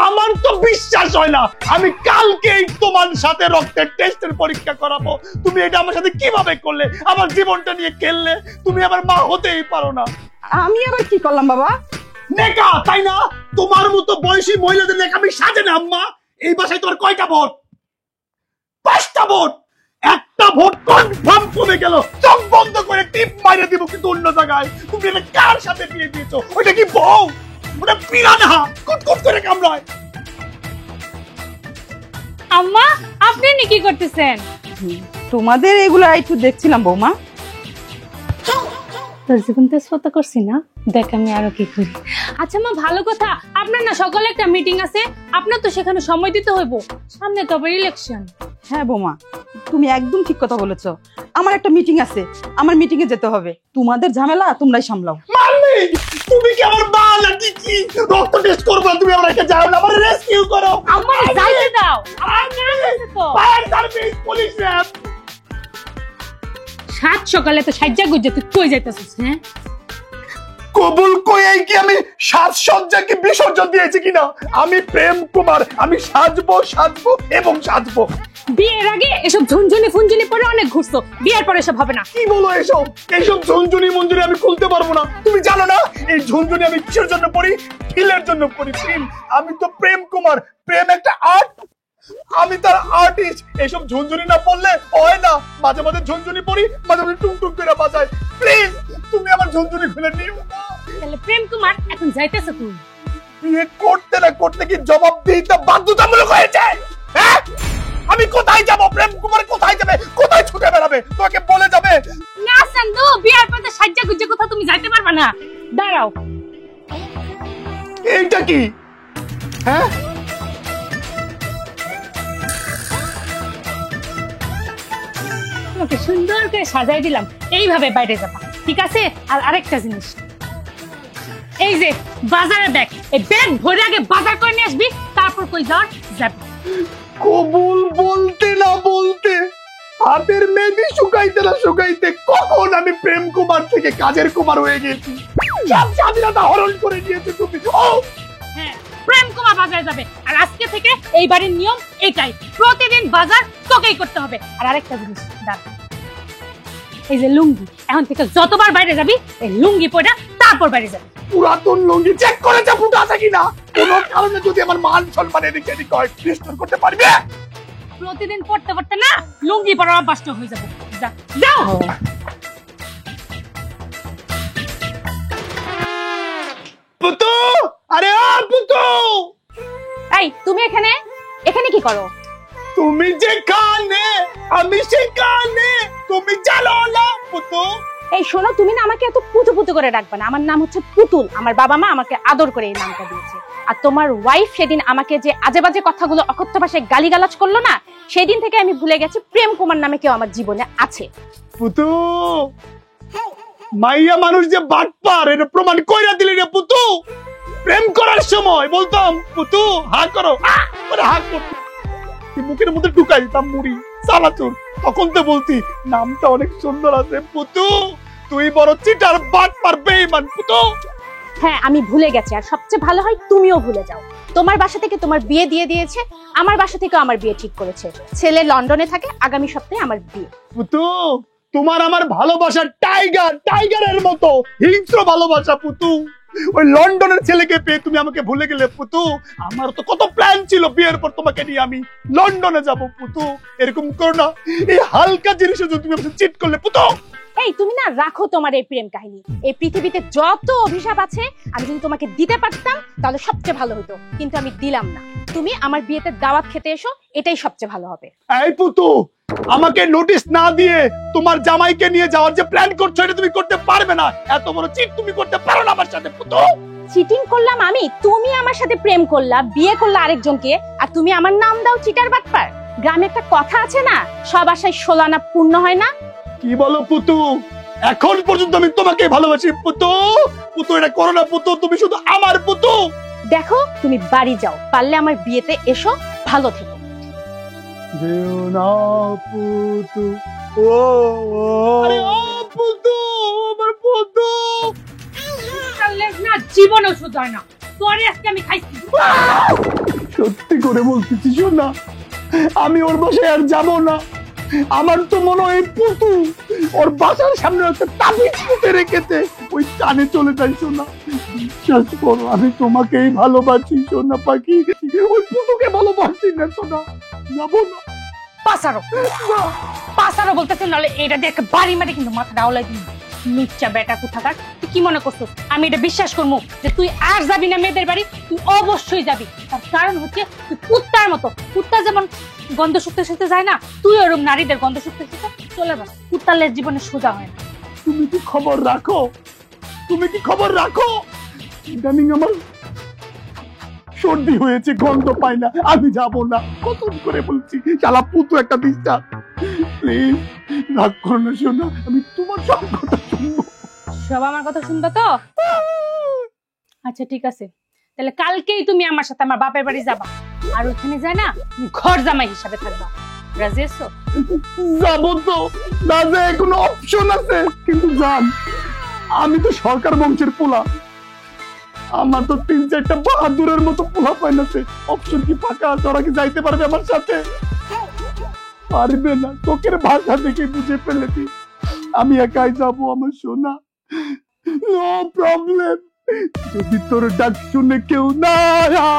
আমার তো বিশ্বাস হয় না। আমি কালকেই তোমার সাথে রক্তের টেস্টের পরীক্ষা করাবো। তুমি এটা আমার সাথে কিভাবে করলে? আমার জীবনটা নিয়ে খেললে। তুমি আমার মা হতেই পারো না। আমি আবার কি করলাম বাবা? নেকা, তাই না? তোমার মতো বয়সী মহিলাদের নেকামি সাজে না আম্মা। এই বাসায় তোমার কয়টা ভোট? 5টা ভোট। একটা ভোট কনফার্ম কমে গেল। চোখ বন্ধ করে টিপ মাইরে দিব, কিন্তু অন্য জায়গায়। তুমি এটা কার সাথে বিয়ে দিয়েছো? ওটা কি বউ? ওটা পিরানহা, কুটকুট করে কামড়ায়। আম্মা, আপনি কি করতেছেন? তোমাদের এগুলো একটু দেখছিলাম বৌমা। তোর জীবন তেজপাতা করছি না? দেখ আমি আরো কি করি। আচ্ছা মা, ভালো কথা, আপনার না সকালে একটা মিটিং আছে, আপনার তো সেখানে সময় দিতে হইব, সামনে তো আবার ইলেকশন। হ্যাঁ বৌমা, তুমি একদম ঠিক কথা বলেছো। আমার একটা মিটিং আছে, আমার মিটিং এ যেতে হবে। তোমাদের ঝামেলা তোমরাই সামলাও। মাম্মি, তুমি কি আমার মা নাকি কি? রক্ত টেস্ট করবো না, তুমি আমাকে যাও না, আমার রেস্কিউ করো। আমার যাইতে দাও, আমার কাজ আছে তো। Fire service, police RAB. সাত সকালে তো সাজ্জা গুজ্জা তুই কই যাইতেছিস? হ্যাঁ কবুল কই কি আমি সাজসজ্জাকে বিসর্জন দিয়েছি কিনা? আমি প্রেম কুমার, আমি সাজবো সাজবো এবং সাজবো। বিয়ের আগে এসব ঝুনঝুনি ফুনঝুনি পরে অনেক ঘুরছো, বিয়ের পরে এসব হবে না। কি বলো এসব? এইসব ঝুনঝুনি মঞ্জুরি আমি খুলতে পারবো না। তুমি জানো না এই ঝুনঝুনি আমি কিসের জন্য পড়ি? ফিলের জন্য পড়ি, ফিল। আমি তো প্রেম কুমার, প্রেম একটা আর্ট, আমি তার আর্টিস্ট। এইসব ঝুনঝুনি না পড়লে হয় না। মাঝে মাঝে ঝুনঝুনি পড়ি, মাঝে মাঝে টুক টুক করে বাজাই। প্লিজ তুমি আমার ঝুনঝুনি খুলে নিও না। তাহলে প্রেম কুমার এখন যাইতেছে তুই? বিয়ে করতে না করতে কি জবাবদিহিতা বাধ্যতামূলক হয়েছে? হ্যাঁ, আমি কোথায় যাব? প্রেম কুমার কোথায় যাবে? কোথায় ছুটে বেড়াবে? তোমাকে বলে যাবে না সান্দু, বিয়ের পরে সাজ্জা গুজ্জা কোথাও তুমি যাইতে পারবে না। দাঁড়াও, এইটা কি? হ্যাঁ, তোমাকে সুন্দর করে সাজাই দিলাম, এইভাবে বাইরে যাবা, ঠিক আছে? আর আরেকটা জিনিস, এই যে বাজারের ব্যাগ, এই ব্যাগ ভরে আগে বাজার করে নিয়ে আসবি, তারপর কই যাওয়ার যাবি। কবুল বলতে না বলতে, হাতের মেহেদি শুকাইতে না শুকাইতে কখন আমি প্রেম কুমার থেকে কাজের কুমার হয়ে গেছি। সব স্বাধীনতা হরণ করে নিয়েছে তুমি। হ্যাঁ, প্রেম কুমার বাজারে যাবে, আর আজকে থেকে এই বাড়ির নিয়ম এটাই, প্রতিদিন বাজার তোকেই করতে হবে। আর আরেকটা জিনিস, দাঁড়া, এই যে লুঙ্গি, এখন থেকে যতবার বাইরে যাবি এই লুঙ্গি পরে তারপর বাইরে যাবি। পুরাতন লুঙ্গি চেক করেছে ফুটা আছে কিনা? কোনো কারণে যদি আমার মান সম্মান এদিকে এদিক হয়, রিস্টোর করতে পারবে? প্রতিদিন পড়তে পড়তে না লুঙ্গি পরা অভ্যাসটা হয়ে যাবে। যাও। পুতু, আরে ও পুতু, এই তুমি এখানে এখানে কি করো? তুমি যেখানে আমি সেখানে, তুমি জানো না পুতু? এই শোনো, তুমি না আমাকে এত পুতু পুতু করে ডাকবে না। আমার নাম হচ্ছে পুতুল, আমার বাবা মা আমাকে আদর করে এই নামটা দিয়েছে। আর তোমার ওয়াইফ সেদিন আমাকে যে আজে বাজে কথাগুলো অকথ্য ভাষায় গালিগালাজ করলো না, সেদিন থেকে আমি ভুলে গেছি প্রেম কুমার নামে কেউ আমার জীবনে আছে। পুতু, মাইয়া মানুষ যে বাটপার এটা প্রমাণ কইরা দিলি রে পুতু। প্রেম করার সময় বলতাম পুতু হা করো, হা করতো, মুখের মধ্যে ঢুকাই দিতাম মুড়ি চালাচুর, তখন তো বলতি নামটা অনেক সুন্দর আছে পুতু, তুই বড় চিটার বাটপার বেঈমান পুতু। হ্যাঁ, আমি ভুলে গেছি, আর সবচেয়ে ভালো হয় তুমিও ভুলে যাও। তোমার বাসা থেকে তোমার বিয়ে দিয়ে দিয়েছে, আমার বাসা থেকে আমার বিয়ে ঠিক করেছে। ছেলে লন্ডনে থাকে, আগামী সপ্তাহে আমার বিয়ে। পুতু, তোমার আমার ভালোবাসা টাইগার, টাইগারের মতো হিংস্র ভালোবাসা পুতু। ওই লন্ডনের ছেলেকে পেয়ে তুমি আমাকে ভুলে গেলে পুতু। আমার তো কত প্ল্যান ছিল বিয়ের পর তোমাকে নিয়ে আমি লন্ডনে যাব পুতু। এরকম করো না, এই হালকা জিনিসে যদি তুমি আমাকে চিট করলে পুতু। এই তুমি না রাখো তোমার এই প্রেম কাহিনী। এই পৃথিবীতে যত অভিশাপ আছে আমি যদি তোমাকে দিতে পারতাম তাহলে সবচেয়ে ভালো হতো, কিন্তু আমি দিলাম না। তুমি আমার বিয়েতে দাওয়াত খেতে এসো, এটাই সবচেয়ে ভালো হবে। এই পুতু, আমাকে নোটিশ না দিয়ে তোমার জামাইকে নিয়ে যাওয়ার যে প্ল্যান করছো এটা তুমি করতে পারবে না। এত বড় চিট তুমি করতে পারো না আমার সাথে পুতু। চিটিং করলাম আমি? তুমি আমার সাথে প্রেম করলা, বিয়ে করলা আরেকজনকে, আর তুমি আমার নাম দাও চিটার বাটপার। গ্রামে একটা কথা আছে না, সব আশায় 16 আনা পূর্ণ হয় না। কি বলো পুতু? এখন পর্যন্ত আমি তোমাকে ভালোবাসি পুতু। পুতু এটা করো না পুতু, তুমি শুধু আমার পুতু। দেখো, তুমি বাড়ি যাও, পারলে আমার বিয়েতে এসো, ভালো থেকো। যেও না পুতু, ও আরে ও পুতু, আমার পুতু। না জীবনেও সুধায় না, তোরে আজকে আমি খাইছি। সত্যি করে বলতেছি, শোন না, আমি ওর বাসায় আর যাব না। আমার তো মনে হয় পুতু ওর বাসার সামনে একটা তাবিজ পুঁতে রেখেছে, ওই টানে চলে যাই। সোনা, বিশ্বাস করো আমি তোমাকেই ভালোবাসি সোনা পাখি, ওই পুতুকে ভালোবাসি না সোনা। যাবো না। পাসারো বলতেছে, নাহলে এটা দিয়ে একটা বাড়ি মারে কিন্তু মাথা ডাউলাই দিন। লুচ্চা বেটা কোথাকার, তুই কি মনে করছিস আমি এটা বিশ্বাস করবো যে তুই আর যাবি না মেয়েদের বাড়ি? তুই অবশ্যই যাবি। তার কারণ হচ্ছে তুই কুত্তার মতো, কুত্তা যেমন গন্ধ শুকতে শুকতে যায় না, তুই ওরকম নারীদের গন্ধ শুকতে শুকতে চলে যাস। কুত্তালের জীবনে সোজা হয় না। তুমি কি খবর রাখো? তুমি কি খবর রাখো? ইদানিং আমার সর্দি হয়েছে, গন্ধ পাই না, আমি যাব না, কতদিন করে বলছি। শালা পুতু একটা দিস্তা, প্লিজ রাগ করো না সোনা, আমি তোমার সব কথা শুনবো। সব আমার কথা শুনবে তো? আচ্ছা ঠিক আছে, তাহলে কালকেই তুমি আমার সাথে আমার বাপের বাড়ি যাবা, আর ওখানে যায় না তুমি ঘর জামাই হিসাবে থাকবা। রাজি আছো? যাবো তো, না যে কোনো অপশন আছে, কিন্তু জান আমি তো সরকার বংশের পোলা, আমার তো 3-4টা বাহাদুরের মতো পোলা পাই না, অপশন কি ফাঁকা আছে? ওরা কি যাইতে পারবে আমার সাথে? পারবে না, চোখের ভাষা দেখে বুঝে ফেলেছি আমি একাই যাব। আমার সোনা, নো প্রবলেম, যদি তোর ডাক শুনে কেউ না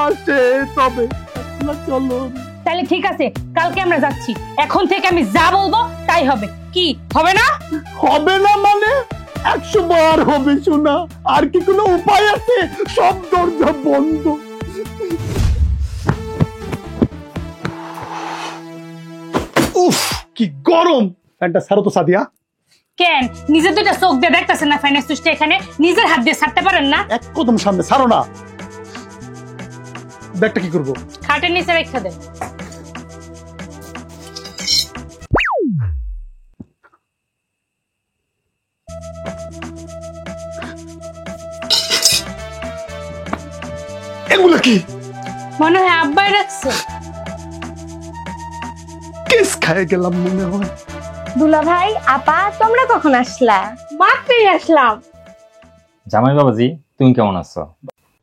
আসে তবে চলো। তাহলে ঠিক আছে, কালকে আমরা যাচ্ছি। এখন থেকে আমি যা বলবো তাই হবে। কি হবে না? হবে না মানে 100 বার হবে সোনা, আর কি কোনো উপায় আছে? সব দরজা বন্ধ। উফ কি গরম! ফ্যানটা ছাড়ো তো সাদিয়া। কেন নিজে দুইটা চোখ দিয়ে দেখতেছেন না ফাইনান্স সুইচটা এখানে? নিজের হাত দিয়ে ছাড়তে পারেন না? এক কদম সামনে ছাড়ো না। ব্যাগটা কি করবো? খাটের নিচে রেখে দেন। এগুলো কি? মনে হয় আব্বাই রাখছে। কেস খায় গেলাম মনে হয়। দুলা ভাই, আপা, তোমরা কখন আসলা? মাত্রই আসলাম। জামাই বাবাজি, তুমি কেমন আছো?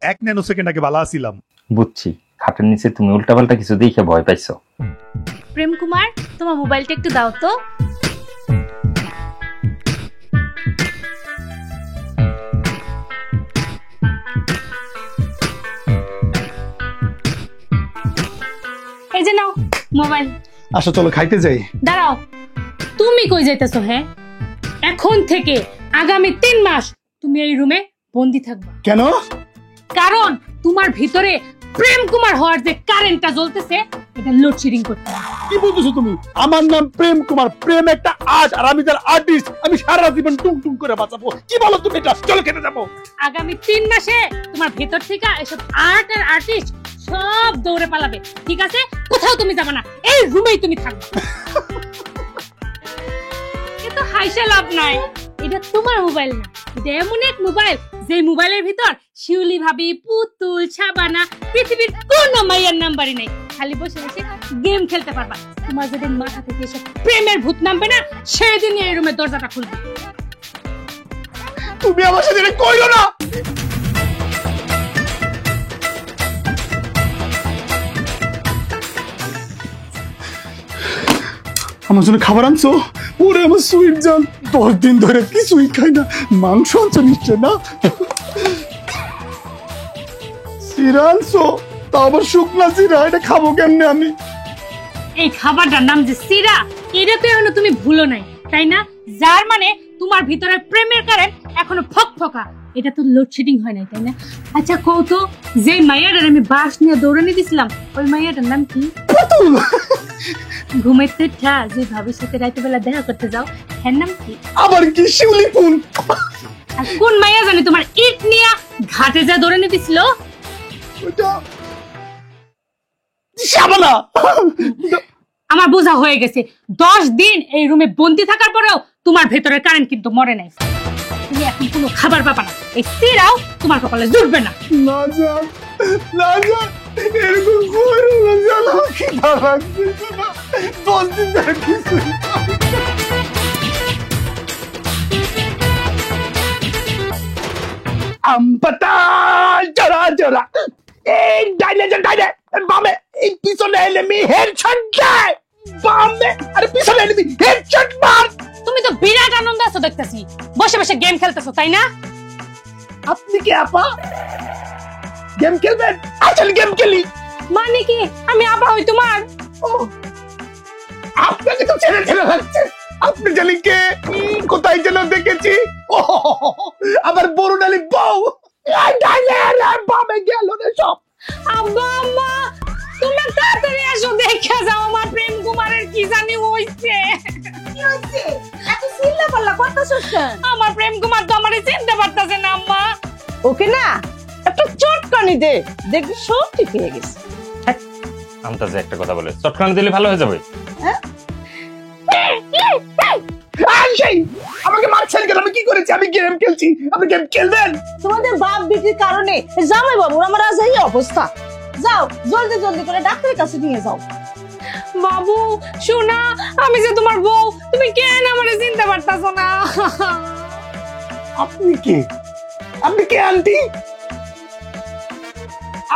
1 ন্যানো সেকেন্ড আগে ভালো আছিলাম। বুঝছি, খাটের নিচে তুমি উল্টাপাল্টা কিছু দেখে ভয় পাইছো। প্রেম কুমার, তোমার মোবাইলটা একটু দাও তো। এই যে নাও মোবাইল। আসো চলো খাইতে যাই। দাঁড়াও, তুমি কই যাইতেছো? হ্যাঁ, এখন থেকে আগামী 3 মাস তুমি এই রুমে বন্দি থাকবা। কেন? কারণ তোমার ভিতরে প্রেম কুমার হওয়ার যে কারেন্টটা জ্বলতেছে, এটা লোডশেডিং করতে হবে। কি বলতেছো তুমি? আমার নাম প্রেম কুমার, প্রেম একটা আর্ট, আর আমি তার আর্টিস্ট, আমি সারা জীবন টুং টুং করে বাঁচাবো। কি বলো তুমি এটা? চলো খেতে যাবো। আগামী 3 মাসে তোমার ভেতর থেকে এসব আর্ট আর আর্টিস্ট সব দৌড়ে পালাবে, ঠিক আছে? কোথাও তুমি যাবে না, এই রুমেই তুমি থাকবে। কিন্তু হাইসে লাভ নাই, এটা তোমার মোবাইল না, এটা এমন এক মোবাইল যে মোবাইলের ভিতর শিউলি ভাবি, পুতুল, শাবানা, পৃথিবীর কোন মাইয়ার নাম্বারই নেই। খালি বসে বসে গেম খেলতে পারবা। তোমার যদি মাথা থেকে এসব প্রেমের ভূত নামবে না, সেদিনই এই রুমের দরজাটা খুলবে। তুমি আমার সাথে এটা কইরো না। আমার জন্য খাবার আনছো? ওরে আমার সুইট জান, 10 দিন ধরে কিছুই খাই না। মাংস আনছো নিশ্চয় না? সিরা আনছো, তা আবার শুকনা সিরা, এটা খাবো কেমনে আমি? এই খাবারটার নাম যে সিরা, এটা তো এখনো তুমি ভুলো নাই, তাই না? যার মানে তোমার ভিতরে প্রেমের কারেন্ট এখনো ফকফকা, এটা তো লোডশেডিং হয় নাই, তাই না? আচ্ছা কও তো, যে মাইয়াটার আমি বাস নিয়ে দৌড়ানি দিছিলাম, ওই মাইয়াটার নাম কি? পুতুল। ঘুমেতে ঠা যে ভাবির সাথে রাতে বেলা দেখা করতে যাও, এর নাম কি? আবার কি শিউলি ফুল? আর কোন মাইয়া জানি তোমার ইট নিয়ে ঘাটে যা দৌড়ানি দিছিল? ওটা শাবানা। আমার বোঝা হয়ে গেছে, 10 দিন এই রুমে বন্দি থাকার পরেও তোমার ভেতরের কারেন্ট কিন্তু মরে নাই। তুমি এখন কোনো খাবার পাবা না, এই সিরাও তোমার কপালে জুটবে না। না জান, না জান, এরকম করো না জান, আমার খিদা লাগছে না। 10 দিন ধরে কিছুই খাই না। আমপাতা জরা জরা, এই ডাইনে যা ডাইনে, বামে, এই পিছনে এনিমি হেডশট দেয়, বামে আরে পিছনে এনিমি হেডশট মার। তুমি তো বিরাট আনন্দ আছো দেখতেছি, বসে বসে গেম খেলতেছো, তাই না? আপনি কি আপা গেম খেলবেন? আসল গেম খেলি। মানে কি আমি আপা হই তোমার? আপনাকে তো ছেড়ে ছেড়ে লাগছে। আপনি জানি কে? কোথায় যেন দেখেছি। আবার বরুণালী বউ। বামে গেল না সব। আব্বা আম্মা, তোমরা তাড়াতাড়ি আসো, দেখে যাও আমার প্রেম কুমারের কি জানি হইছে। কি হইছে? এত চিল্লা পাল্লা করতেছস কেন? আমার প্রেম কুমার তো আমারে চিনতে পারতাছে না আম্মা। ওকে না একটা চটকানি দে, দেখবি সব ঠিক হয়ে গেছে। আন্তাজে একটা কথা বলে চটকানা দিলে ভালো হয়ে যাবে। আমাকে মারছেন কেন? আমি কি করেছি? আমি গেম খেলছি, আপনি গেম খেলবেন? তোমাদের বাপ বিটির কারণে জামাই বাবুর আমার আজ এই অবস্থা। যাও জলদি জলদি করে ডাক্তারের কাছে নিয়ে যাও। বাবু শোনা, আমি যে তোমার বউ, তুমি কেন আমারে চিনতে পারতাছো না? আপনি কে? আপনি কে আন্টি?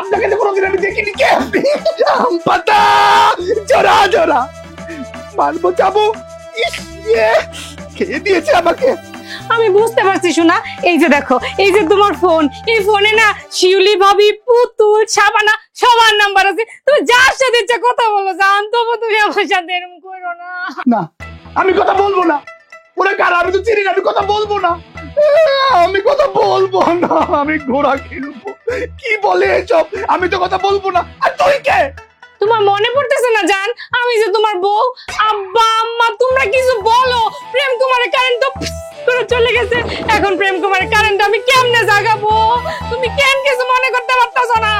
আপনাকে তো কোনোদিন আমি দেখিনি। কে আপনি? পাতা জোরা জোরা মারবো যাবো। খেয়ে দিয়েছে আমাকে। আমি বুঝতে পারছি শোনা, এই যে দেখো, এই যে তোমার ফোন, এই ফোনে না শিউলি ভাবি, পুতুল, শাবানা সবার নাম্বার আছে। তুমি যার সাথে ইচ্ছা কথা বলো, জান, তবু তুমি আমার সাথে এরকম করো না। না, আমি কথা বলবো না। ওরা কারা আমি তো চিনি না, আমি কথা বলবো না। আমি কথা বলবো না, আমি ঘোড়া খেলবো। কি বলে এসব? আমি তো কথা বলবো না। আর তুই কে? তোমার মনে পড়তেছে না জান, আমি যে তোমার বউ? আব্বা আম্মা তোমরা কিছু বলো, প্রেম কুমারের কারেন্ট তো করে চলে গেছে। এখন প্রেম কুমারের কারেন্ট আমি কেমনে জাগাবো? তুমি কেন কিছু মনে করতে পারতাছো না?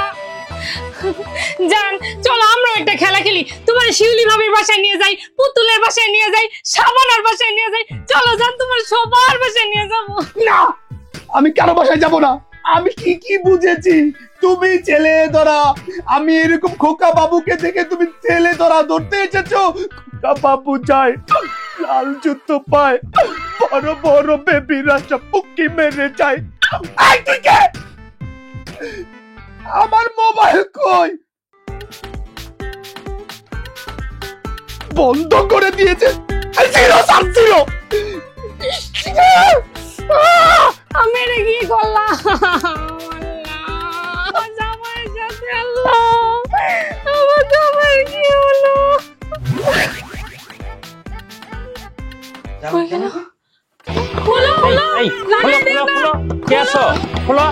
জান চলো আমরা একটা খেলা খেলি, তোমার শিউলি ভাবির বাসায় নিয়ে যাই, পুতুলের বাসায় নিয়ে যাই, শাবানার বাসায় নিয়ে যাই। চলো জান, তোমার সবার বাসায় নিয়ে যাবো। না, আমি কারো বাসায় যাব না। আমি কি বুঝেছি? তুমি ছেলে ধরা। আমি এরকম খোকা বাবুকে দেখে তুমি ছেলে ধরা ধরতে এসেছো। খোকা বাবু যায়, লাল জুতো পায়, বড় বড় বেবিরা সব পুকি মেরে যায়। এই তুই কে? আমার মোবাইল কই? বন্ধ করে দিয়েছে। আমি এটা কি করলাম? আমার জামাইয়ের সাথে আল্লাহ, আমার জামাইয়ের কি হলো? এই খোলো খোলো খোলো, কে আছো? খোলো।